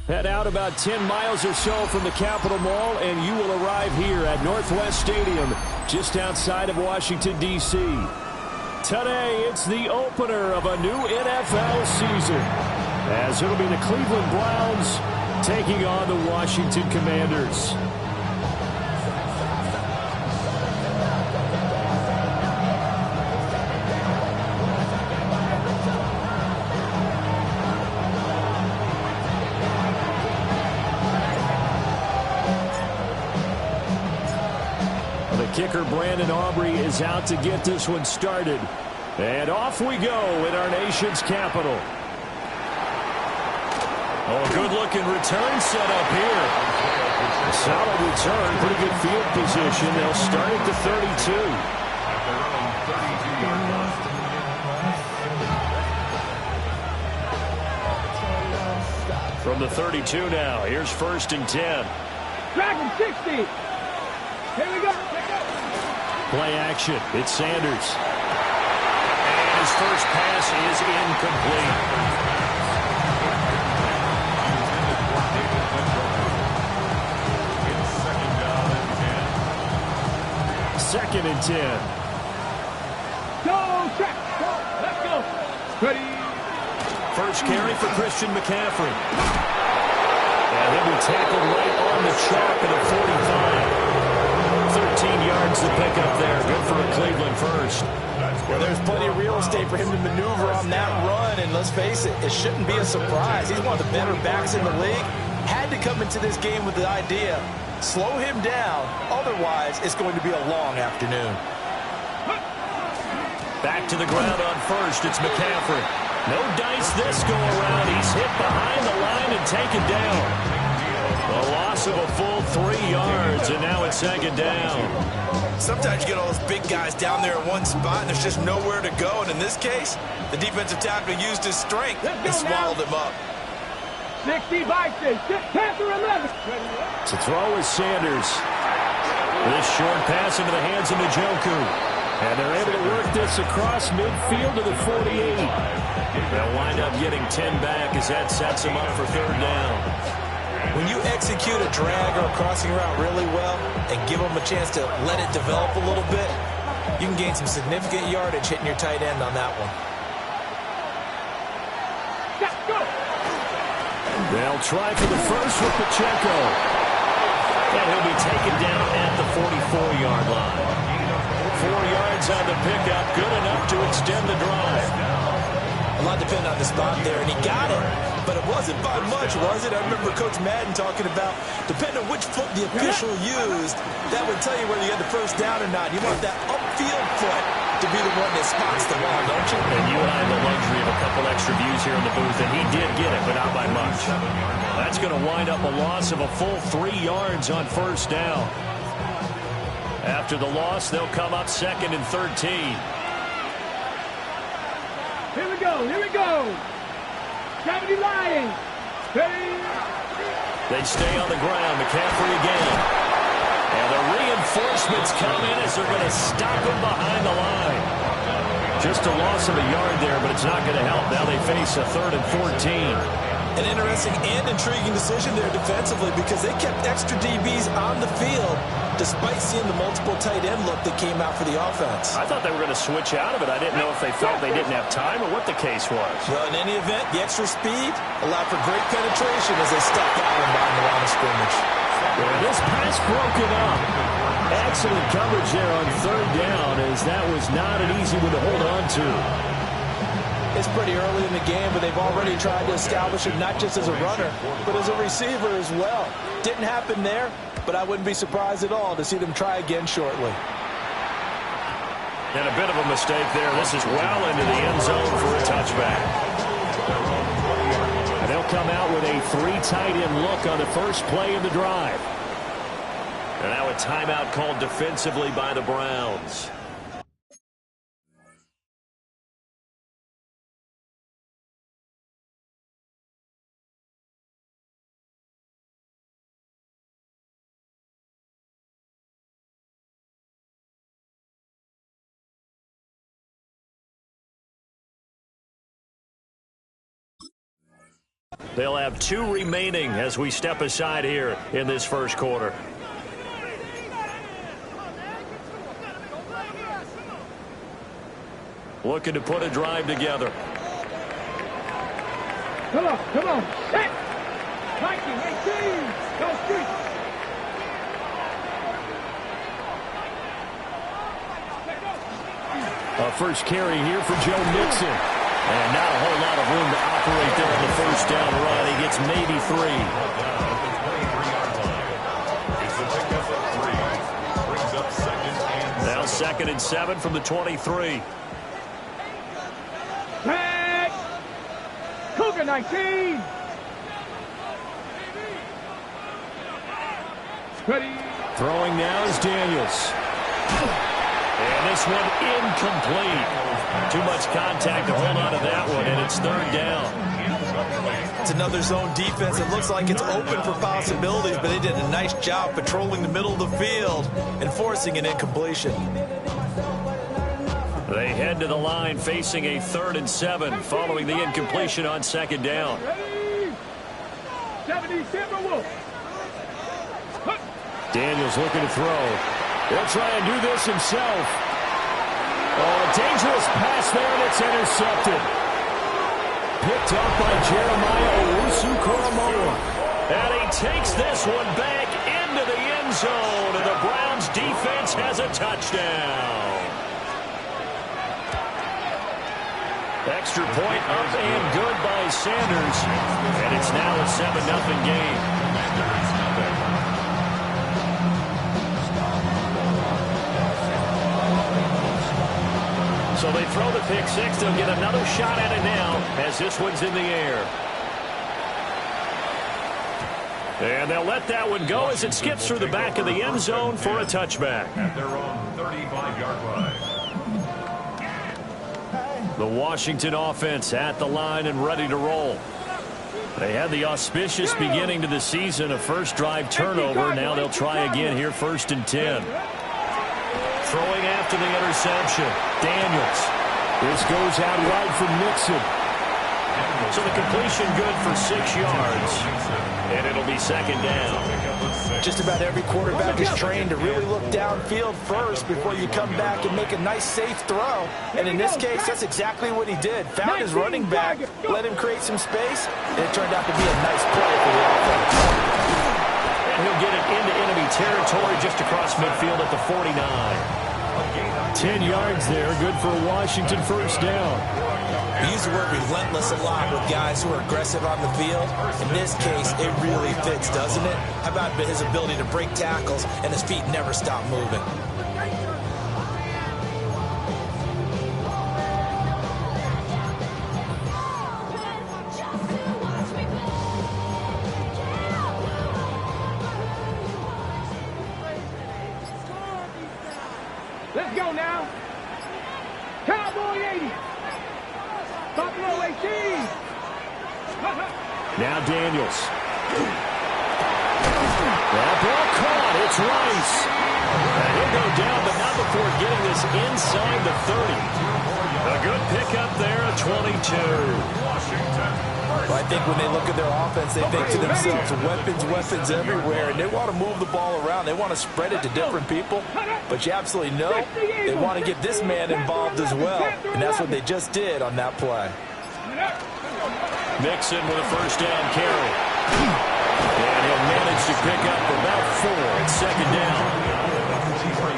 Head out about 10 miles or so from the Capitol Mall, and you will arrive here at Northwest Stadium, just outside of Washington, D.C. Today, it's the opener of a new NFL season, as it'll be the Cleveland Browns taking on the Washington Commanders. Kicker Brandon Aubrey is out to get this one started. And off we go in our nation's capital. Oh, good-looking return set up here. A solid return, pretty good field position. They'll start at the 32. From the 32 now, here's 1st and 10. Dragon 60. Here we go. Play action. It's Sanders. And his first pass is incomplete. Second and 10. Go, check. Go. Let's go. Ready. First carry for Christian McCaffrey. And he'll be tackled right on the chalk at the 45. 13 yards to pick up there. Good for a Cleveland first. Well, there's plenty of real estate for him to maneuver on that run, and let's face it, it shouldn't be a surprise. He's one of the better backs in the league. Had to come into this game with the idea, slow him down, otherwise it's going to be a long afternoon. Back to the ground on first, it's McCaffrey. No dice this go around. He's hit behind the line and taken down. A loss of a full 3 yards, and now it's 2nd down. Sometimes you get all those big guys down there in one spot, and there's just nowhere to go. And in this case, the defensive tackle used his strength and swallowed him up. 60 Bison, Panther 11. To throw is Sanders. This short pass into the hands of Njoku. And they're able to work this across midfield to the 48. They'll wind up getting 10 back as that sets them up for 3rd down. When you execute a drag or a crossing route really well and give them a chance to let it develop a little bit, you can gain some significant yardage hitting your tight end on that one. They'll try for the first with Pacheco. And he'll be taken down at the 44-yard line. 4 yards on the pickup, good enough to extend the drive. A lot depended on the spot there, and he got it. But it wasn't by much, was it? I remember Coach Madden talking about, depending on which foot the official used, that would tell you whether you had the first down or not. You want that upfield foot to be the one that spots the ball, don't you? And you and I have the luxury of a couple extra views here in the booth, and he did get it, but not by much. That's going to wind up a loss of a full 3 yards on 1st down. After the loss, they'll come up 2nd and 13. Here we go. Here we go. 70 Lions. They stay on the ground. McCaffrey again. And the reinforcements come in as they're going to stop him behind the line. Just a loss of a yard there, but it's not going to help. Now they face a 3rd and 14. An interesting and intriguing decision there defensively because they kept extra DBs on the field despite seeing the multiple tight end look that came out for the offense. I thought they were going to switch out of it. I didn't know if they felt they didn't have time or what the case was. Well, in any event, the extra speed allowed for great penetration as they stuck that one behind the line of scrimmage. Well, this pass broken up. Excellent coverage there on 3rd down as that was not an easy one to hold on to. It's pretty early in the game, but they've already tried to establish him not just as a runner, but as a receiver as well. Didn't happen there, but I wouldn't be surprised at all to see them try again shortly. And a bit of a mistake there. This is well into the end zone for a touchback. And they'll come out with a 3 tight end look on the first play of the drive. And now a timeout called defensively by the Browns. They'll have 2 remaining as we step aside here in this first quarter. Looking to put a drive together. Come on. Set. 1918. Go street. A first carry here for Joe Mixon. And not a whole lot of room to operate there on the first down run. He gets maybe 3. Now 2nd and 7 from the 23. Tag. Cougar 19. Ready. Throwing now is Daniels. And this one incomplete. Too much contact to hold on to that one, and it's 3rd down. It's another zone defense. It looks like it's open for possibilities, but they did a nice job patrolling the middle of the field and forcing an incompletion. They head to the line facing a 3rd and 7 following the incompletion on 2nd down. Ready. 70 Timberwolves. Daniels looking to throw. He'll try and do this himself. Oh, a dangerous pass there, and it's intercepted. Picked up by Jeremiah Owusu-Koramoah. And he takes this one back into the end zone, and the Browns defense has a touchdown. Extra point up and good by Sanders, and it's now a 7-0 game. So they throw the pick 6. They'll get another shot at it now as this one's in the air. And they'll let that one go as it skips through the back of the end zone for a touchback. At their own 35-yard line. The Washington offense at the line and ready to roll. They had the auspicious beginning to the season, a first drive turnover. Now they'll try again here, 1st and 10. Throwing after the interception. Daniels. This goes out wide for Mixon. So the completion good for 6 yards. And it'll be 2nd down. Just about every quarterback is trained to really look downfield first before you come back and make a nice, safe throw. And in this case, that's exactly what he did. Found his running back, let him create some space, and it turned out to be a nice play for the offense. And he'll get it into enemy territory just across midfield at the 49. 10 yards there, good for a Washington first down. We use the word relentless a lot with guys who are aggressive on the field. In this case, it really fits, doesn't it? How about his ability to break tackles and his feet never stop moving? Let's go now. Cowboy 80. Buffalo 18. Now Daniels. That ball caught. It's Rice. And he'll go down, but not before getting this inside the 30. A good pickup there, a 22. Well, I think when they look at their offense, they think to themselves, weapons everywhere, and they want to move the ball around. They want to spread it to different people, but you absolutely know they want to get this man involved as well, and that's what they just did on that play. Mixon with a first down carry. And he'll manage to pick up about 4 at 2nd down.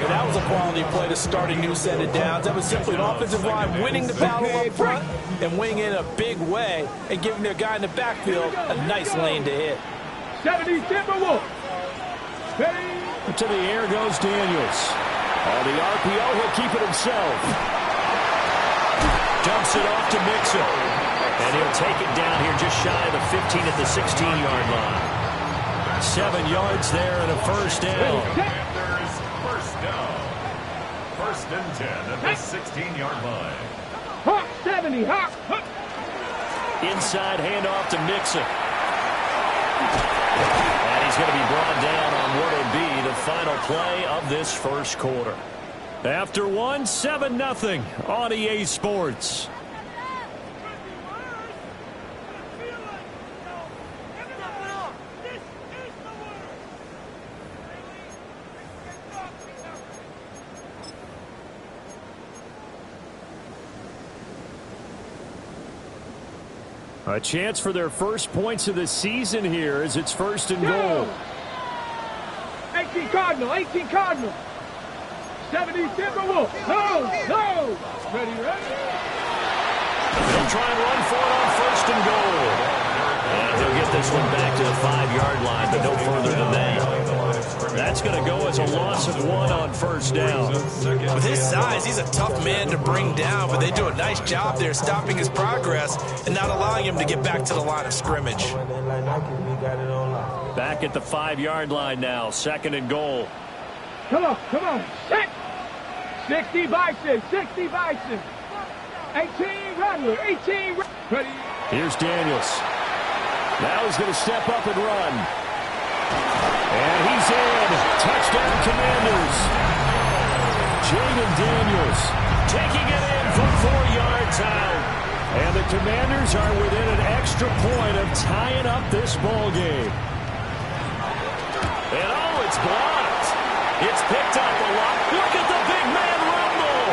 That was a quality play to start a new set of downs. That was simply an offensive line winning the battle up front and winning in a big way and giving their guy in the backfield a nice lane to hit. 70 Timberwolves. To the air goes Daniels. On the RPO, he'll keep it himself. Dumps it off to Mixon. And he'll take it down here just shy of the 15 at the 16-yard line. 7 yards there and a first down. Panthers first down. 1st and 10 at the 16-yard line. Hawk 70. Hawk. Inside handoff to Mixon. And he's going to be brought down on what will be the final play of this first quarter. After 7-0 on EA Sports. A chance for their first points of the season here as it's 1st and goal. 18 Cardinal, 18 Cardinal. 70 Timberwolves. No. Ready. They'll try and run for it on 1st and goal. And they'll get this one back to the 5-yard line, but no further than that. That's going to go as a loss of 1 on 1st down. With his size, he's a tough man to bring down, but they do a nice job there stopping his progress and not allowing him to get back to the line of scrimmage. Back at the 5-yard line now, 2nd and goal. Come on. Set. 60 Bison. 18 Rattler. 18. Ready. Here's Daniels. Now he's going to step up and run. And he's in. Touchdown, Commanders. Jaden Daniels taking it in from 4 yards out. And the Commanders are within an extra point of tying up this ball game. And oh, it's blocked. It's picked up a lot. Look at the big man rumble.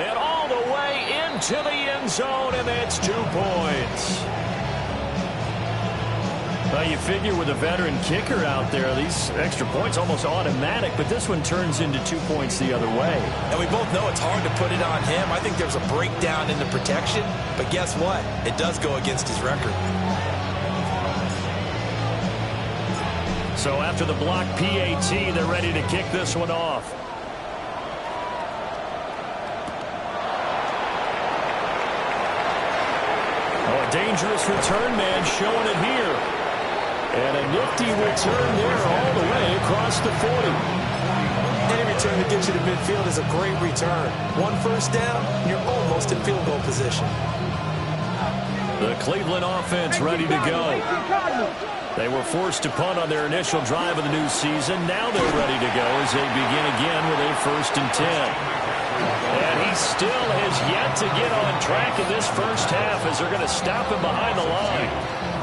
And all the way into the end zone, and it's 2 points. Well, you figure with a veteran kicker out there, these extra points almost automatic, but this one turns into 2 points the other way. And we both know it's hard to put it on him. I think there's a breakdown in the protection, but guess what? It does go against his record. So after the block PAT, they're ready to kick this one off. Oh, a dangerous return man showing it here. And a nifty return there all the way across the 40. Any return that gets you to midfield is a great return. 1 first down, you're almost in field goal position. The Cleveland offense ready to go. They were forced to punt on their initial drive of the new season. Now they're ready to go as they begin again with a 1st and 10. And he still has yet to get on track in this first half as they're going to stop him behind the line.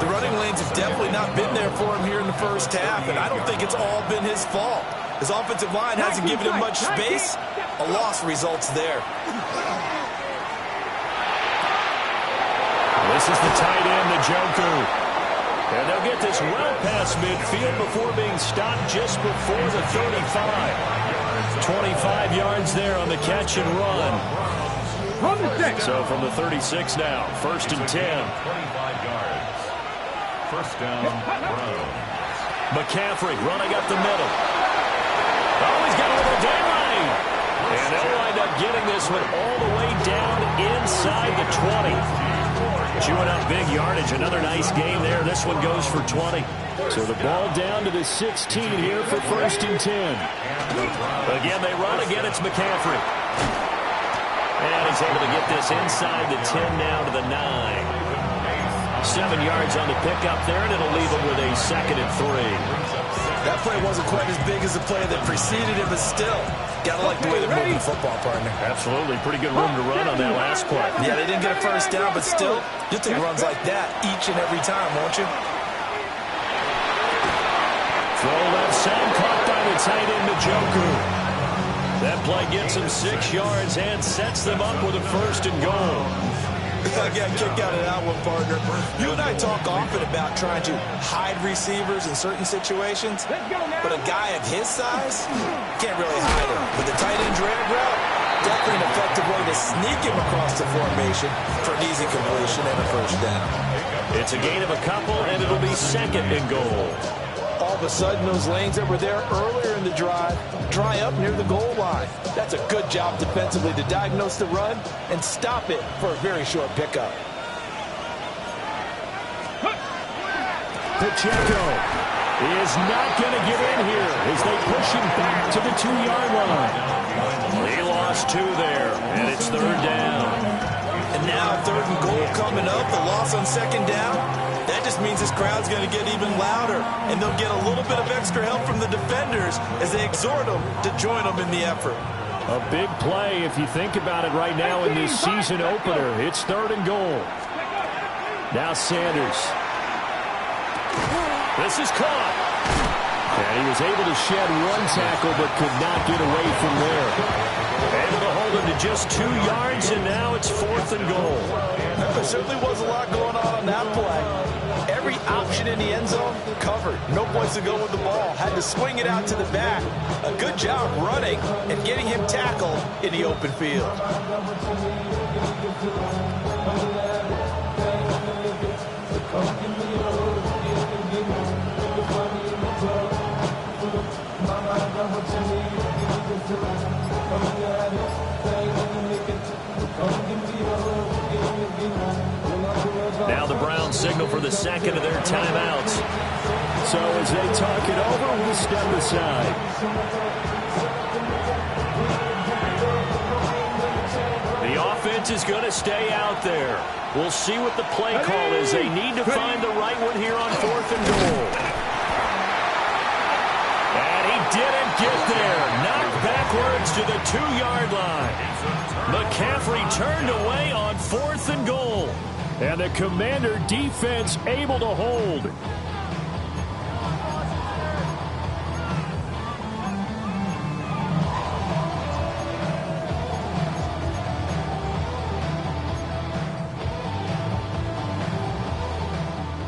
The running lanes have definitely not been there for him here in the first half, and I don't think it's all been his fault. His offensive line hasn't given him much space. A loss results there. This is the tight end, Njoku. And they'll get this well past midfield before being stopped just before the 35. 25 yards there on the catch and run. So from the 36 now, 1st and 10. 25 yards. 1st down, Browns. McCaffrey running up the middle. Oh, he's got a little daylight. And they'll wind up getting this one all the way down inside the 20. Chewing up big yardage. Another nice game there. This one goes for 20. So the ball down to the 16 here for 1st and 10. Again, they run. Again, it's McCaffrey. And he's able to get this inside the 10 now to the 9. 7 yards on the pickup there, and it'll leave him with a 2nd and 3. That play wasn't quite as big as the play that preceded it, but still, gotta like the way they're moving football, partner. Absolutely. Pretty good room to run on that last play. Yeah, they didn't get a first down, but still, you'll take runs like that each and every time, won't you? Throw left side, caught by the tight end, Njoku. That play gets him 6 yards and sets them up with a 1st and goal. I got a kick out of that one, partner. You and I talk often about trying to hide receivers in certain situations, but a guy of his size can't really hide him. With the tight end drag route, definitely an effective way to sneak him across the formation for an easy completion and a 1st down. It's a gain of a couple, and it'll be 2nd and goal. All of a sudden, those lanes that were there earlier in the drive dry up near the goal line. That's a good job defensively to diagnose the run and stop it for a very short pickup. Pacheco is not going to get in here as they push him back to the 2-yard line. He lost 2 there, and it's 3rd down. And now 3rd and goal coming up, the loss on 2nd down. That just means this crowd's going to get even louder, and they'll get a little bit of extra help from the defenders as they exhort them to join them in the effort. A big play if you think about it right now in this season opener. It's 3rd and goal. Now Sanders. This is caught. And he was able to shed 1 tackle but could not get away from there. And just 2 yards, and now it's 4th and goal. There certainly was a lot going on that play. Every option in the end zone covered. No place to go with the ball. Had to swing it out to the back. A good job running and getting him tackled in the open field. Now the Browns signal for the second of their timeouts. So as they talk it over, we'll step aside. The offense is going to stay out there. We'll see what the play call is. They need to find the right one here on 4th and goal. And he didn't get there. Knocked backwards to the 2-yard line. McCaffrey turned away on 4th and goal. And the Commander defense able to hold.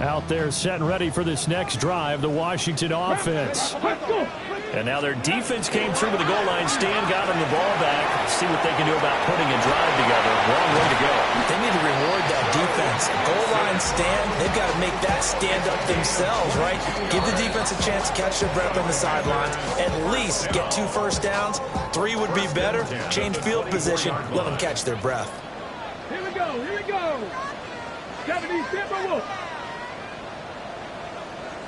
Out there set and ready for this next drive, the Washington offense. And now their defense came through with the goal line stand, got them the ball back. See what they can do about putting a drive together. Long way to go. They need to reward that defense. Goal line stand, they've got to make that stand up themselves, right? Give the defense a chance to catch their breath on the sidelines. At least get 2 first downs. 3 would be better. Change field position. Let them catch their breath. Here we go. Here we go. 70 Timberwolves.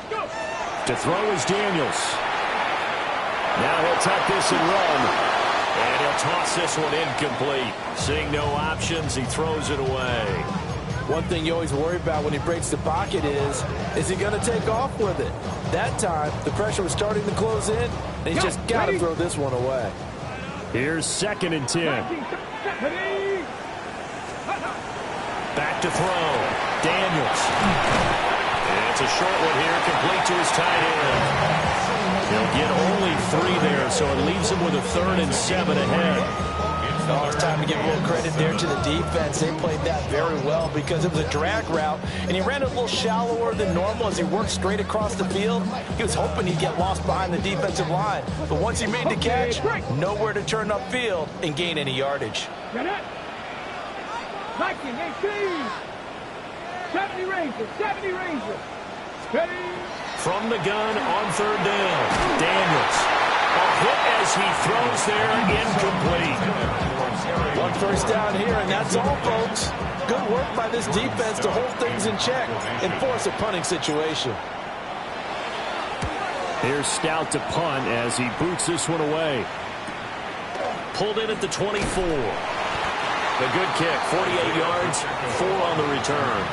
Go. To throw is Daniels. Now he'll tuck this and run. And he'll toss this one incomplete. Seeing no options, he throws it away. One thing you always worry about when he breaks the pocket is he going to take off with it? That time, the pressure was starting to close in, and he's just got to throw this one away. Here's 2nd and 10. Back to throw. Daniels. And it's a short one here, complete to his tight end. He'll get only 3 there, so it leaves him with a 3rd and 7 ahead. Oh, it's time to give a little credit there to the defense. They played that very well because it was a drag route, and he ran a little shallower than normal as he worked straight across the field. He was hoping he'd get lost behind the defensive line, but once he made the catch, nowhere to turn upfield and gain any yardage. Get it. Viking 18. 70 Rangers. 70 Rangers. Ready. From the gun on 3rd down. Daniels. A hit as he throws there, incomplete. 1 first down here, and that's all, folks. Good work by this defense to hold things in check and force a punting situation. Here's Stout to punt as he boots this one away. Pulled in at the 24. The good kick, 48 yards, 4 on the return.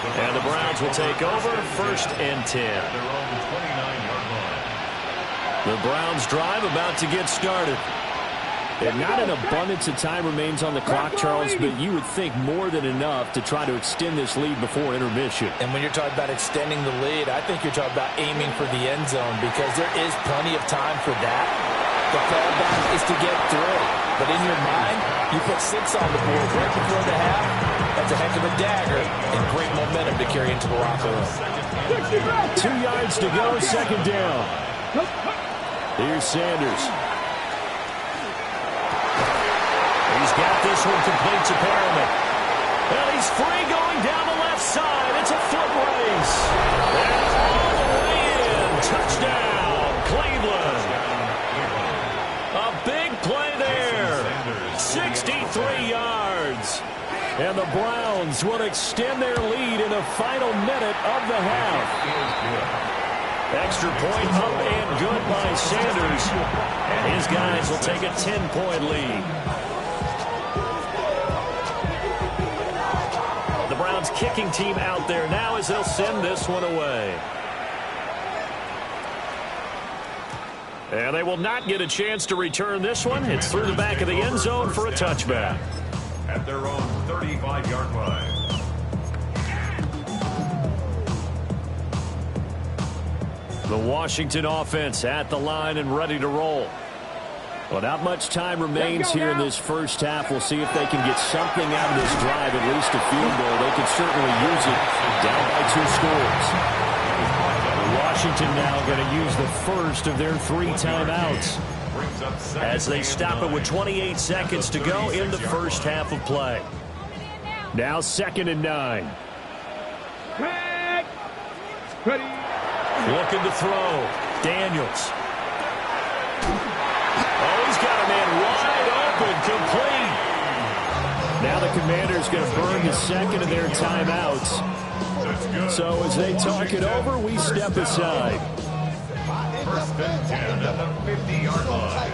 And the Browns will take over, 1st and 10. The Browns drive about to get started. And not an abundance of time remains on the clock, Charles, but you would think more than enough to try to extend this lead before intermission. And when you're talking about extending the lead, I think you're talking about aiming for the end zone because there is plenty of time for that. The fallback is to get 3. But in your mind, you put 6 on the board right before the half. That's a heck of a dagger and great momentum to carry into the locker room. 2 yards to go, 2nd down. Here's Sanders. He's got this one complete to Perriman. Well, he's free going down the left side. It's a foot race. And all the way in. Touchdown, Cleveland. A big play there. 63 yards. And the Browns will extend their lead in the final minute of the half. Extra point up and good by Sanders. And his guys will take a 10-point lead. The Browns kicking team out there now as they'll send this one away. And they will not get a chance to return this one. It's through the back of the end zone for a touchback. At their own 35-yard line. The Washington offense at the line and ready to roll. Well, not much time remains here in this first half. We'll see if they can get something out of this drive, at least a field goal. They could certainly use it down by 2 scores. Washington now going to use the first of their 3 timeouts as they stop it with 28 seconds to go in the first half of play. Now 2nd and 9. Ready. Looking to throw. Daniels. Oh, he's got a man wide open, complete. Now the Commanders going to burn the 2nd of their timeouts. So as they talk it over, we step aside. 1st and 10 at the 50-yard line.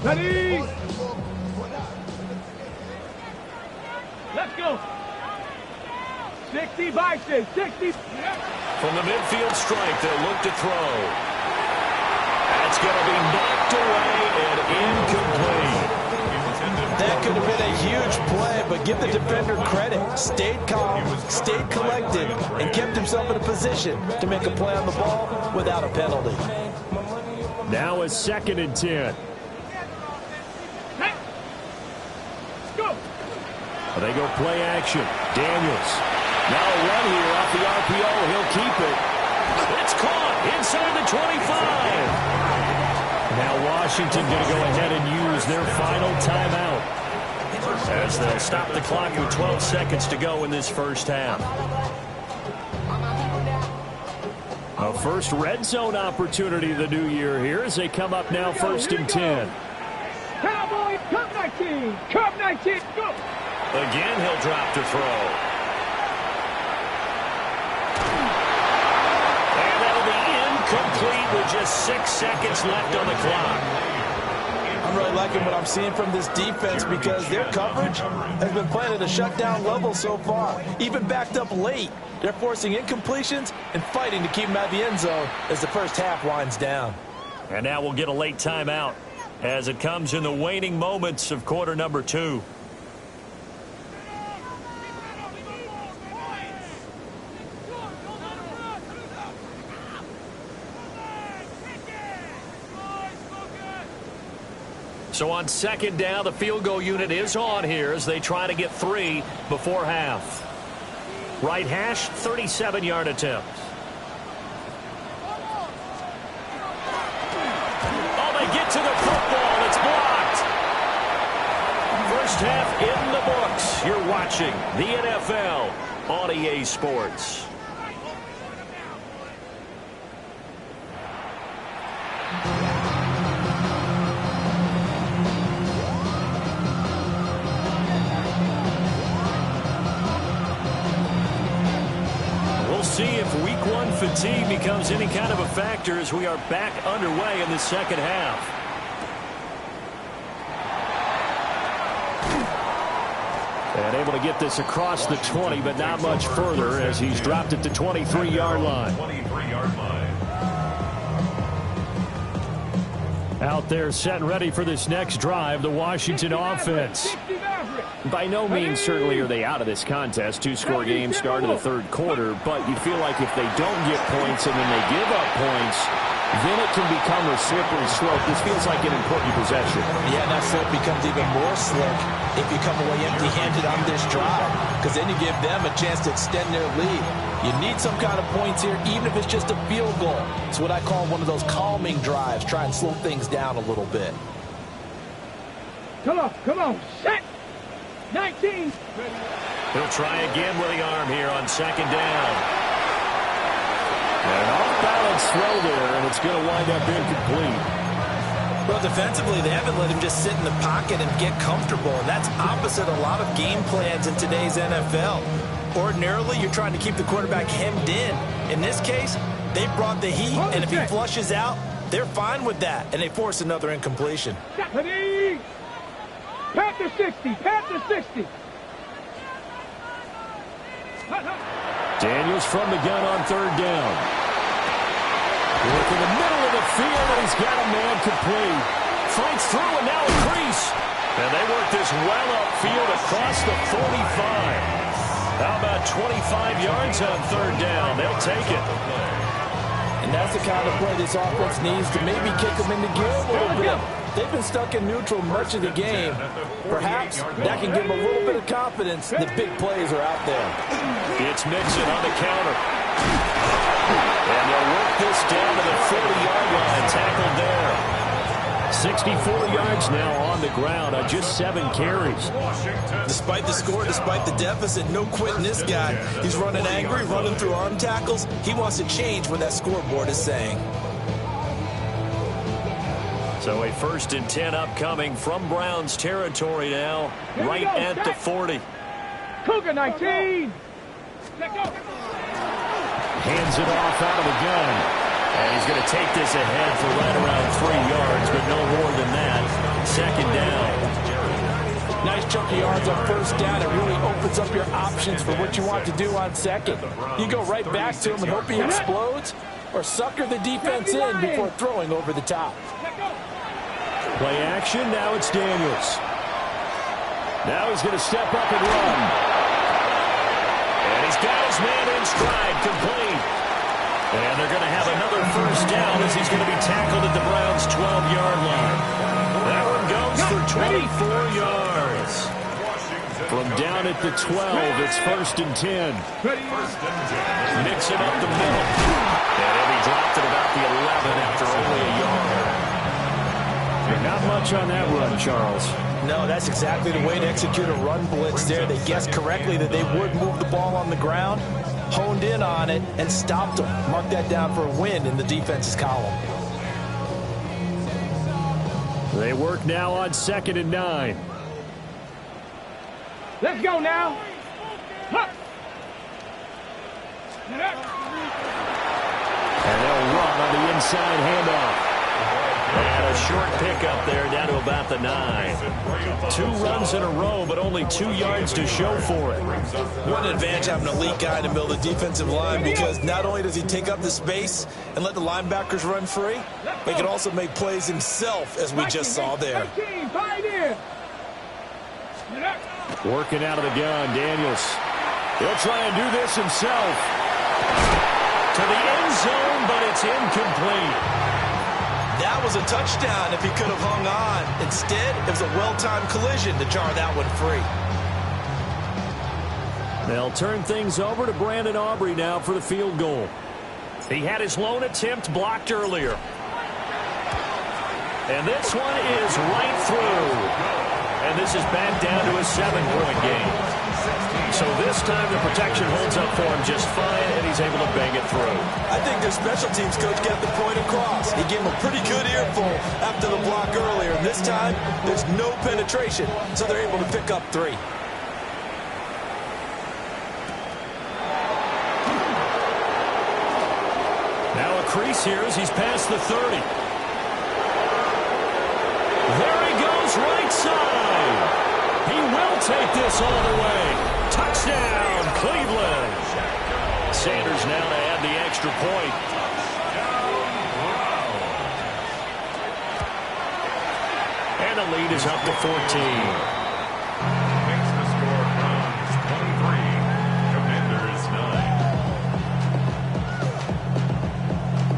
Ready. Let's go. 60 boxes, 60. From the midfield stripe, they'll look to throw. That's going to be knocked away and incomplete. That could have been a huge play, but give the defender credit. Stayed calm, stayed collected, and kept himself in a position to make a play on the ball without a penalty. Now a 2nd and 10. Go. They go play action. Daniels. Now a run here off the RPO. He'll keep it. It's caught inside the 25. Now Washington going to go ahead and use their final timeout as they'll stop the clock with 12 seconds to go in this first half. A first red zone opportunity of the new year here as they come up now 1st and 10. Cowboys, Cup 19. Cup 19. Go. Again, he'll drop to throw. And that'll be incomplete with just 6 seconds left on the clock. I'm really liking what I'm seeing from this defense because their coverage has been playing at a shutdown level so far. Even backed up late, they're forcing incompletions and fighting to keep them out of the end zone as the first half winds down. And now we'll get a late timeout as it comes in the waning moments of quarter number 2. So on 2nd down, the field goal unit is on here as they try to get 3 before half. Right hash, 37-yard attempt. Oh, they get to the football. It's blocked. First half in the books. You're watching the NFL on EA Sports. See if week 1 fatigue becomes any kind of a factor as we are back underway in the second half. And able to get this across the 20, but not much further as he's dropped it to 23-yard line. 23-yard line. Out there set and ready for this next drive, the Washington offense. By no means certainly are they out of this contest. 2-score game, start of the 3rd quarter, but you feel like if they don't get points and then they give up points, then it can become a slippery slope. This feels like an important possession. Yeah, and that slope becomes even more slick if you come away empty-handed on this drive, because then you give them a chance to extend their lead. You need some kind of points here, even if it's just a field goal. It's what I call one of those calming drives. Try and slow things down a little bit. Come on, set. 19. He'll try again with the arm here on 2nd down. An off-balance throw there, and it's going to wind up incomplete. Well, defensively, they haven't let him just sit in the pocket and get comfortable, and that's opposite a lot of game plans in today's NFL. Ordinarily, you're trying to keep the quarterback hemmed in. In this case, they brought the heat, and if he flushes out, they're fine with that, and they force another incompletion. Panther 60, Panther 60. Daniels from the gun on 3rd down. Look in the middle of the field, and he's got a man complete. Fights through, and now a crease. And they work this well upfield across the 45. How about 25 yards on third down? They'll take it. And that's the kind of play this offense needs to maybe kick them into gear a little bit. They've been stuck in neutral much of the game. Perhaps that can give them a little bit of confidence that big plays are out there. It's Mixon on the counter. And they'll work this down to the 40-yard line. Tackled there. 64 yards now on the ground on just 7 carries. Despite the score, despite the deficit, no quitting this guy. He's running angry, running through arm tackles. He wants to change what that scoreboard is saying. So a 1st and 10 upcoming from Browns territory now, right at the 40. Cougar 19. Let go. Hands it off out of the gun. And he's going to take this ahead for right around 3 yards, but no more than that. 2nd down. Nice chunk of yards on 1st down. It really opens up your options for what you want to do on 2nd. You go right back to him and hope he explodes, or sucker the defense in before throwing over the top. Play action. Now it's Daniels. Now he's going to step up and run. And he's got his man in stride, complete. And they're going to have another 1st down as he's going to be tackled at the Browns' 12-yard line. That one goes for 24 yards. From down at the 12, it's 1st and 10. Mixon up the middle. And he dropped it about the 11 after only a yard. Not much on that run, Charles. No, that's exactly the way to execute a run blitz there. They guessed correctly that they would move the ball on the ground, honed in on it, and stopped them. Mark that down for a win in the defense's column. They work now on 2nd and 9. Let's go now. And they'll run on the inside handoff. And a short pickup there down to about the 9. 2 runs in a row, but only 2 yards to show for it. What an advantage having an elite guy in the middle of the defensive line, because not only does he take up the space and let the linebackers run free, but he can also make plays himself, as we just saw there. Working out of the gun, Daniels. He'll try and do this himself. To the end zone, but it's incomplete. That was a touchdown if he could have hung on. Instead, it was a well-timed collision to jar that one free. They'll turn things over to Brandon Aubrey now for the field goal. He had his lone attempt blocked earlier. And this one is right through. And this is back down to a 7-point game. So this time the protection holds up for him just fine, and he's able to bang it through. I think their special teams coach got the point across. He gave him a pretty good earful after the block earlier. And this time, there's no penetration, so they're able to pick up 3. Now a crease here as he's past the 30. There he goes right side. He will take this all the way. Touchdown, Cleveland. Sanders now to add the extra point. And the lead is up to 14. Makes the score Browns 23, Commanders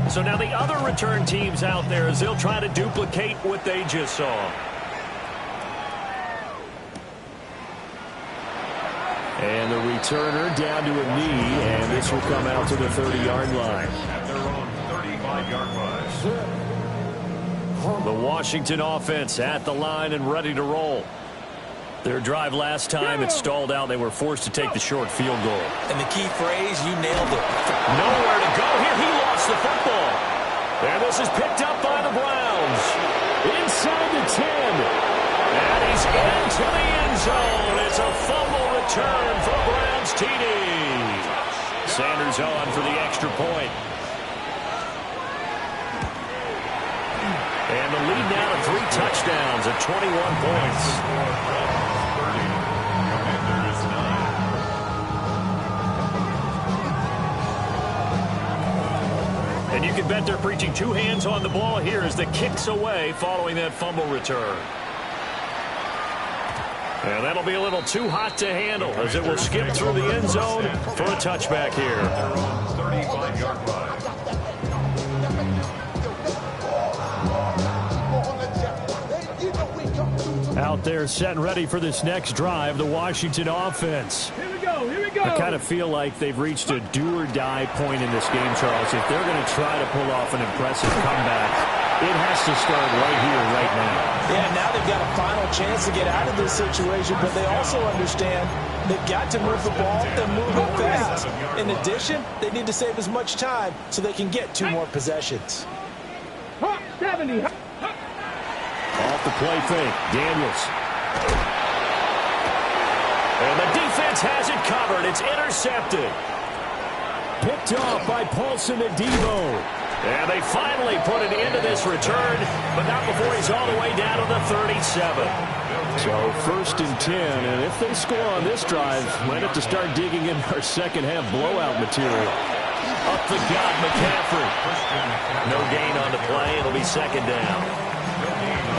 9. So now the other return teams out there as they'll try to duplicate what they just saw. And the returner down to a knee, and this will come out to the 30-yard line. At their own 35-yard line. The Washington offense at the line and ready to roll. Their drive last time, it stalled out. They were forced to take the short field goal. And the key phrase, you nailed it. Nowhere to go here. He lost the football. And this is picked up by the Browns. Inside the 10. And he's into the end zone. It's a fumble return for Browns TD. Sanders on for the extra point. And the lead now to 3 touchdowns at 21 points. Commanders 9. And you can bet they're preaching 2 hands on the ball here as the kick's away following that fumble return. And that'll be a little too hot to handle as it will skip through the end zone for a touchback here. Their own 35-yard line. Out there set and ready for this next drive, the Washington offense. Here we go, here we go. I kind of feel like they've reached a do-or-die point in this game, Charles. If they're going to try to pull off an impressive comeback, it has to start right here, right now. Yeah, now they've got a final chance to get out of this situation, but they also understand they've got to move the ball and move it fast. In addition, they need to save as much time so they can get 2 more possessions. 70. Off the play fake, Daniels. And the defense has it covered. It's intercepted. Picked off by Paulson Adebo. And they finally put an end to this return, but not before he's all the way down to the 37. So 1st and 10, and if they score on this drive, might have to start digging in our second half blowout material. Up the gut, McCaffrey. No gain on the play. It'll be 2nd down.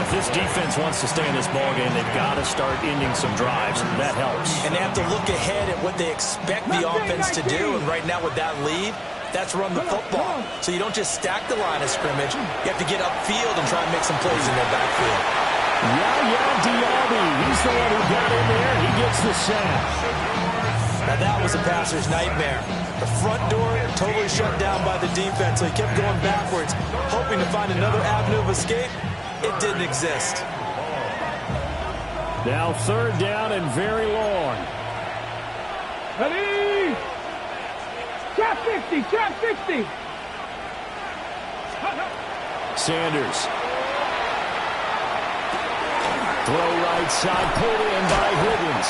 If this defense wants to stay in this ballgame, they've got to start ending some drives. That helps. And they have to look ahead at what they expect the offense to do. And right now with that lead, that's run the football. So you don't just stack the line of scrimmage. You have to get upfield and try and make some plays in their backfield. Yaya Diaby. He's the one who got in there. He gets the sack. Now that was a passer's nightmare. The front door totally shut down by the defense. So he kept going backwards, hoping to find another avenue of escape. It didn't exist. Now 3rd down and very long. Ready? Trap 60, trap 60. Sanders. Throw right side, pulled in by Higgins.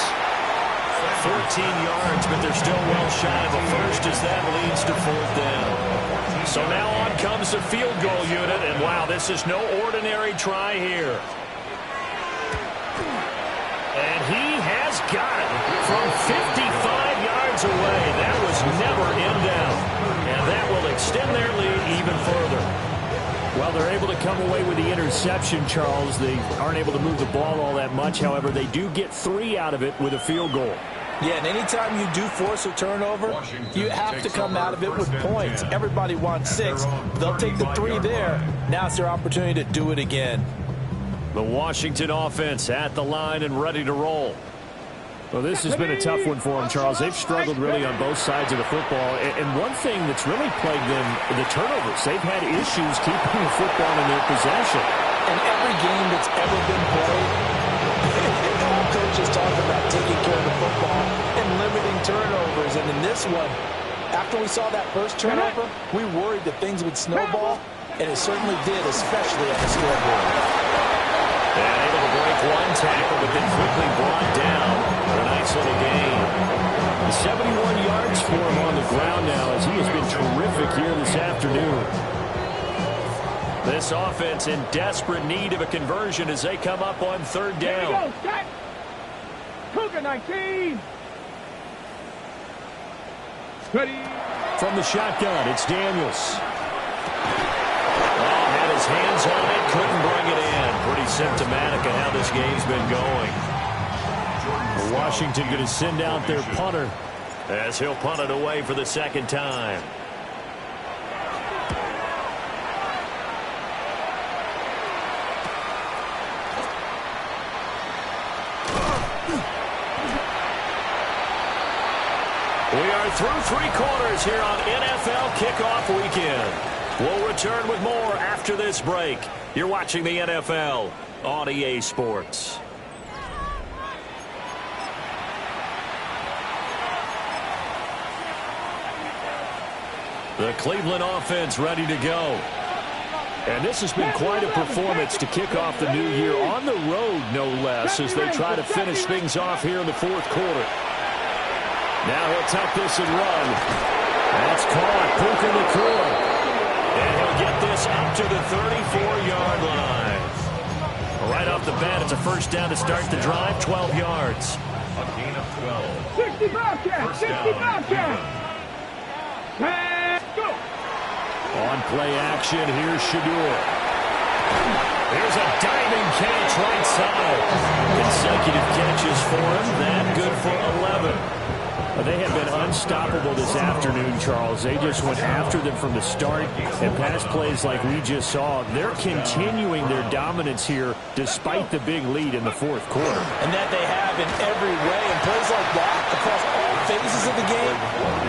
14 yards, but they're still well shy of a first as that leads to 4th down. So now on comes the field goal unit, and wow, this is no ordinary try here. And he has got it from 55 yards away. That was never in down, and that will extend their lead even further. Well, they're able to come away with the interception, Charles. They aren't able to move the ball all that much. However, they do get 3 out of it with a field goal. Yeah, and anytime you do force a turnover, you have to come out of it with points. Everybody wants 6. They'll take the 3 there. Now it's their opportunity to do it again. The Washington offense at the line and ready to roll. Well, this has been a tough one for them, Charles. They've struggled really on both sides of the football. And one thing that's really plagued them, the turnovers. They've had issues keeping the football in their possession. In every game that's ever been played, all coaches talk about taking care of the football and limiting turnovers. And in this one, after we saw that first turnover, we worried that things would snowball, and it certainly did, especially at the scoreboard. And able to break one tackle, but then quickly brought down for a nice little gain. 71 yards for him on the ground now as he has been terrific here this afternoon. This offense in desperate need of a conversion as they come up on 3rd down. Here we go, set. Cougar 19. Ready. From the shotgun, it's Daniels. Oh, had his hands on it, couldn't bring it in. Pretty symptomatic of how this game's been going. Washington going to send out their punter as he'll punt it away for the 2nd time. We are through 3 quarters here on NFL Kickoff Weekend. We'll return with more after this break. You're watching the NFL on EA Sports. The Cleveland offense ready to go. And this has been quite a performance to kick off the new year on the road, no less, as they try to finish things off here in the 4th quarter. Now he'll tuck this and run. That's caught. Puka Nacua. And he'll get this up to the 34-yard line. Right off the bat, it's a 1st down to start the drive, 12 yards. A gain of 12. 60 Bobcat, 60 Bobcat. Go. On play action, here's Shedeur. Here's a diving catch right side. Consecutive catches for him. That good for 11. They have been unstoppable this afternoon, Charles. They just went after them from the start, and pass plays like we just saw. They're continuing their dominance here despite the big lead in the fourth quarter. And that they have in every way. And plays like that across all phases of the game,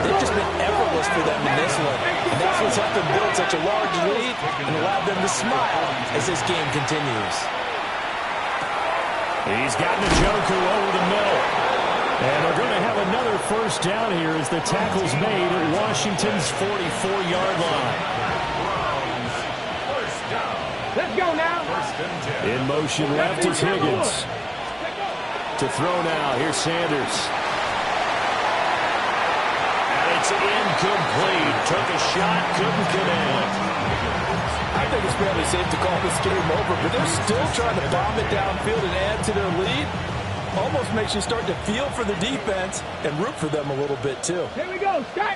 they've just been effortless for them in this one. And that's what's helped them build such a large lead and allowed them to smile as this game continues. He's got Njoku over the middle. And they're going to have another first down here as the tackle's made at Washington's 44-yard line. Let's go now. In motion left is Higgins. To throw now, here's Sanders. And it's incomplete. Took a shot, couldn't connect. I think it's fairly safe to call this game over, but they're still trying to bomb it downfield and add to their lead. Almost makes you start to feel for the defense and root for them a little bit, too. Here we go, Scott.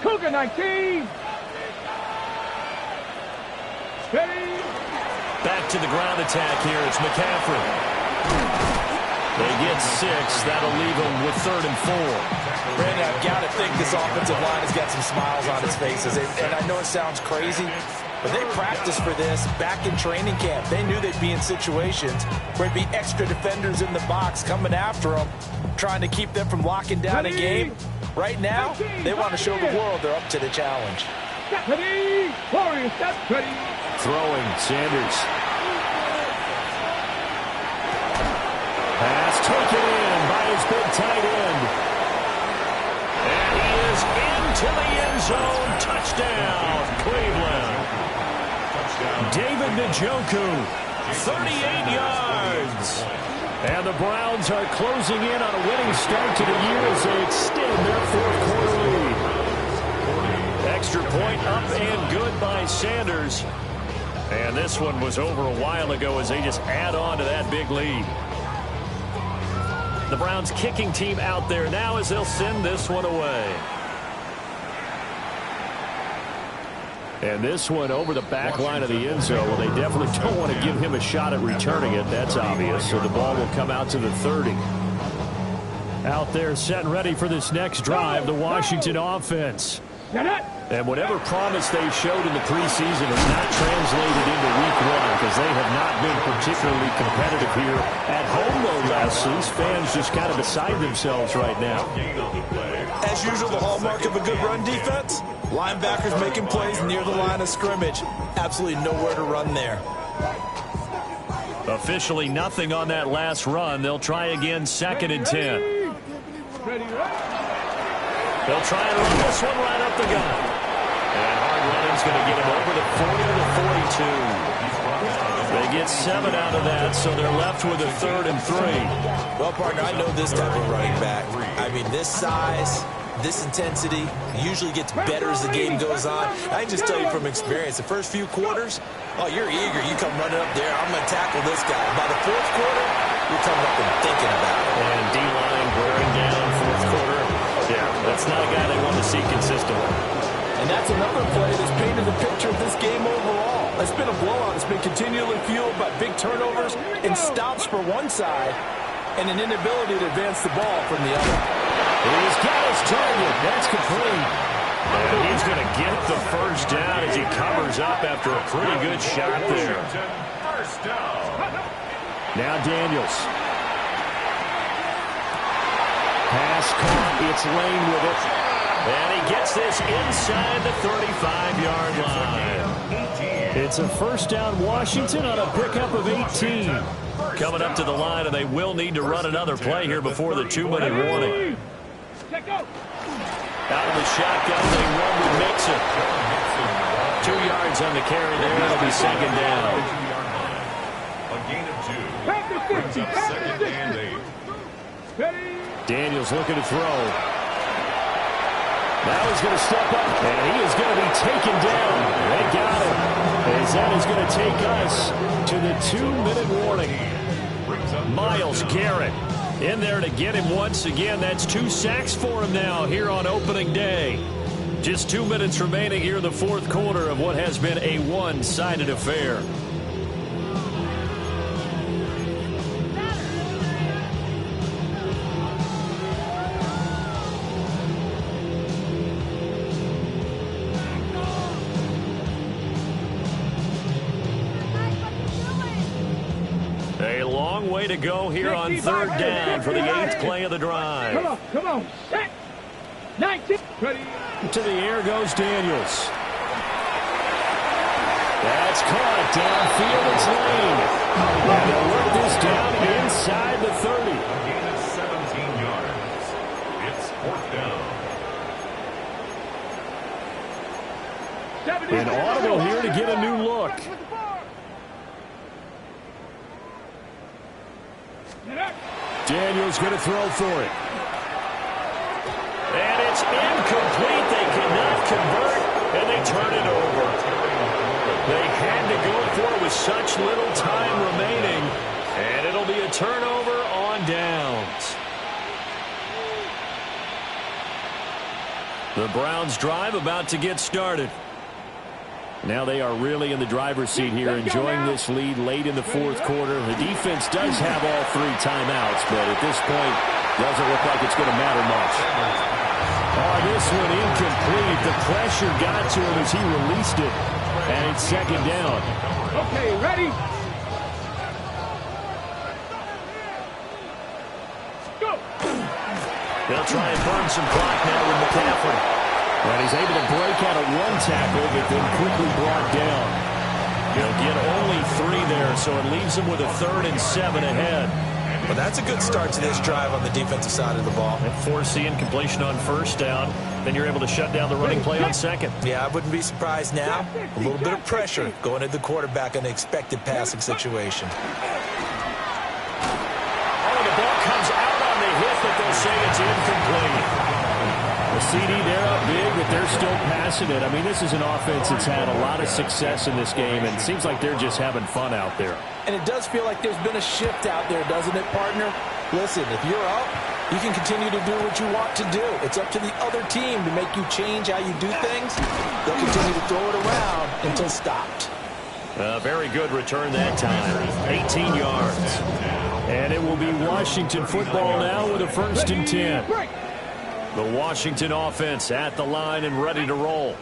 Cougar 19. Ready. Back to the ground attack here. It's McCaffrey. They get 6. That'll leave them with 3rd and 4. Brandon, I've got to think this offensive line has got some smiles on its faces. And I know it sounds crazy, but they practiced for this back in training camp. They knew they'd be in situations where there'd be extra defenders in the box coming after them, trying to keep them from locking down a game. Right now, they want to show the world they're up to the challenge. Ready. Warriors, that's ready. Throwing, Sanders. Pass taken in by his big tight end. And he is into the end zone. Touchdown, Cleveland. David Njoku, 38 yards. And the Browns are closing in on a winning start to the year as they extend their fourth quarter lead. Extra point up and good by Sanders. And this one was over a while ago as they just add on to that big lead. The Browns kicking team out there now as they'll send this one away. And this one over the back line of the end zone. Well, they definitely don't want to give him a shot at returning it. That's obvious. So the ball will come out to the 30. Out there set and ready for this next drive, the Washington offense. And whatever promise they showed in the preseason has not translated into week 1 because they have not been particularly competitive here at home, though, Les. These fans just kind of beside themselves right now. As usual, the hallmark of a good run defense, linebackers making plays near the line of scrimmage. Absolutely nowhere to run there. Officially nothing on that last run. They'll try again, 2nd and 10. They'll try and run this one right up the gut. And hard running's going to get him over the 40 to 42. They get 7 out of that, so they're left with a 3rd and 3. Well, partner, I know this type of running back. I mean, this size, this intensity usually gets better as the game goes on. I can just tell you from experience, the first few quarters, oh, you're eager. You come running up there, I'm going to tackle this guy. By the fourth quarter, you're coming up and thinking about it. And D-line wearing down, fourth quarter. Yeah, that's not a guy they want to see consistently. And that's another play that's painted the picture of this game overall. It's been a blowout. It's been continually fueled by big turnovers and stops for one side and an inability to advance the ball from the other. He's got his target. That's complete. And he's going to get the first down as he covers up after a pretty good shot there. First down. Now Daniels. Pass caught. It's Lane with it. And he gets this inside the 35-yard line. It's a first down Washington on a pickup of 18. Coming up to the line, and they will need to run another play here before the 2-minute warning. Out of the shotgun, they run with Mixon. 2 yards on the carry there. It'll be 2nd down. A gain of 2. Brings up 2nd and 8. Daniels looking to throw. Now he's going to step up, and he is going to be taken down. They got him, as that is going to take us to the 2-minute warning. Myles Garrett in there to get him once again. That's 2 sacks for him now here on opening day. Just 2 minutes remaining here in the fourth quarter of what has been a one-sided affair. A long way to go here on third down for the 8th play of the drive. Come on. Set. 19. Ready. To the air goes Daniels. That's caught downfield. It's Lane. And they'll work this down inside the 30. A gain of 17 yards. It's fourth down. An audible here to get a new look. Daniels going to throw for it. And it's incomplete. They cannot convert, and they turn it over. They had to go for it with such little time remaining, and it'll be a turnover on downs. The Browns' drive about to get started. Now they are really in the driver's seat here, enjoying this lead late in the fourth quarter. The defense does have all 3 timeouts, but at this point, doesn't look like it's going to matter much. Oh, this one incomplete. The pressure got to him as he released it, and it's second down. Okay, ready? Go! They'll try and burn some clock now with McCaffrey. And he's able to break out of one tackle, but then quickly brought down. He'll get only 3 there, so it leaves him with a 3rd and 7 ahead. Well, that's a good start to this drive on the defensive side of the ball. And force the incompletion on first down. Then you're able to shut down the running play on second. Yeah, I wouldn't be surprised now. A little bit of pressure going at the quarterback in the expected passing situation. Oh, the ball comes out on the hit, but they'll say it's incomplete. The CD, they're up big, but they're still passing it. I mean, this is an offense that's had a lot of success in this game, and it seems like they're just having fun out there. And it does feel like there's been a shift out there, doesn't it, partner? Listen, if you're up, you can continue to do what you want to do. It's up to the other team to make you change how you do things. They'll continue to throw it around until stopped. Very good return that time. 18 yards. And it will be Washington football now with a 1st and 10. The Washington offense at the line and ready to roll.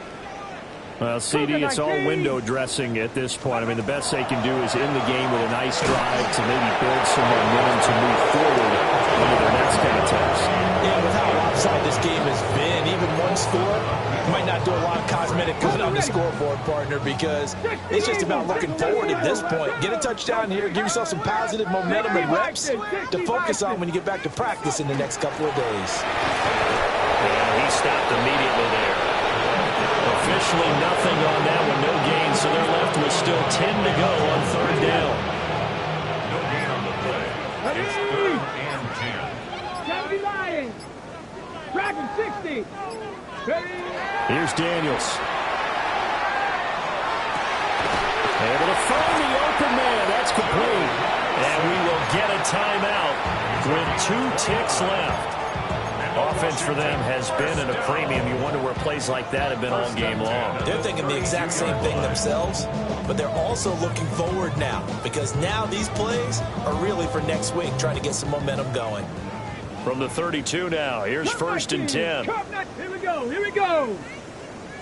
Well, CD, it's all window dressing at this point. I mean, the best they can do is end the game with a nice drive to maybe build some momentum to move forward into their next kind of test. Yeah, with how lopsided this game has been, even one score might not do a lot of cosmetic good on the scoreboard, partner, because it's just about looking forward at this point. Get a touchdown here, give yourself some positive momentum and reps to focus on when you get back to practice in the next couple of days. And he stopped immediately there. Officially nothing on that one, no gain, so they're left with still 10 to go on 3rd down. No gain on the play. It's 3rd and 10. 70 Lions. Dragon 60. Ready? Here's Daniels. Able to find the open man. That's complete. And we will get a timeout with 2 ticks left. Offense for them has been at a premium. You wonder where plays like that have been all game long. They're thinking the exact same thing themselves, but they're also looking forward now, because now these plays are really for next week, trying to get some momentum going. From the 32 now, here's 1st and 10. Here we go.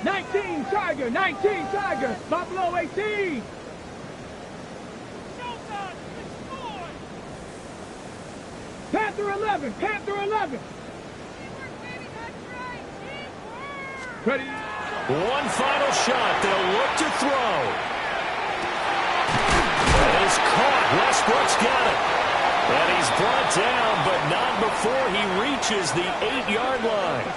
19 Tiger, Buffalo 18. Panther 11. Ready? One final shot. They'll look to throw. That is caught. Westbrook's got it. And he's brought down, but not before he reaches the 8-yard line.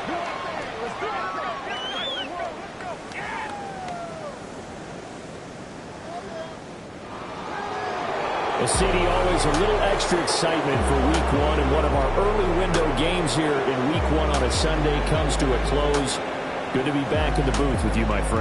Well, CD, always a little extra excitement for Week 1, and one of our early window games here in Week 1 on a Sunday comes to a close. Good to be back in the booth with you, my friend.